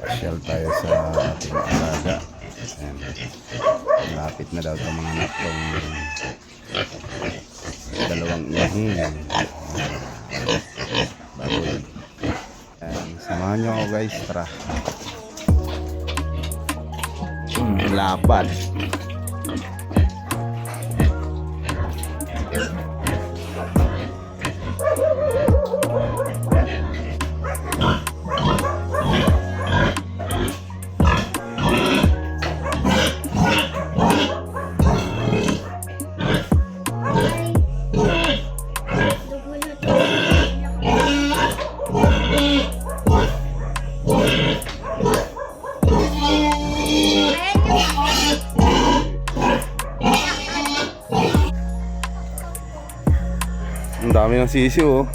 Pasyal tayo sa ating alaga. Ayan. Malapit na daw itong mga anak kong dalawang inahing baboy. Ayan. Samahan nyo ako guys, tara. Lapad. Ang dami ng sisiw oh.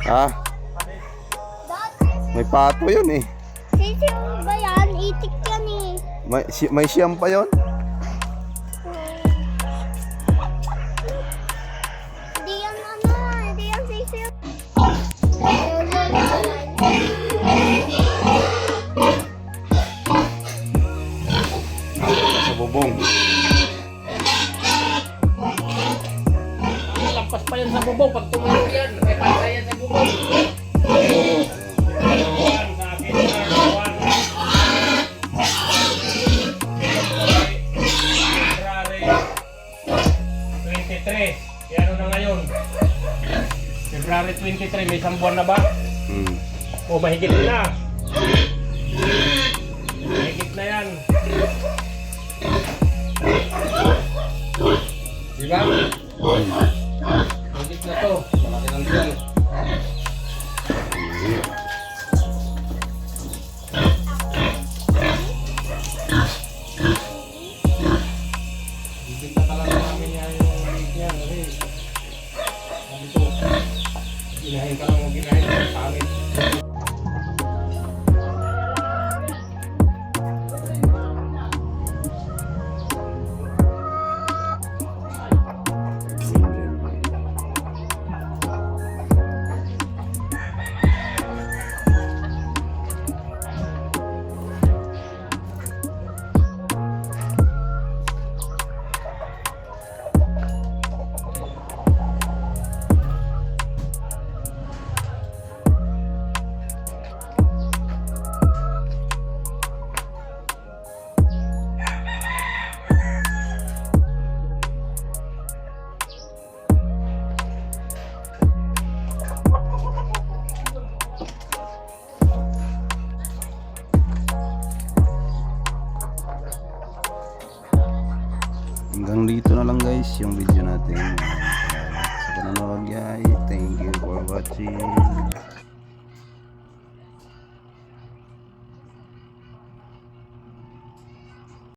Ah, may pato yun eh. Sisiw ba yan? Itik yan eh. May siyam pa yun. Hindi yan ano, hindi yan sisiw. Sa bubong. Lampas pa yan sa bubong. Pag tumulog yan, may pantay yan sa bubong. Ano na ngayon? February 23, may isang buwan na ba? O mahigit na. Mahigit na yan. Diba? Mahigit na to. Malaki ng tiyan. Higit na talaga namin yan yung higit niya. Dito, ginahin ka lang o ginahin sa amin. Hanggang dito na lang guys yung video natin. Sa panonood guys. Thank you for watching.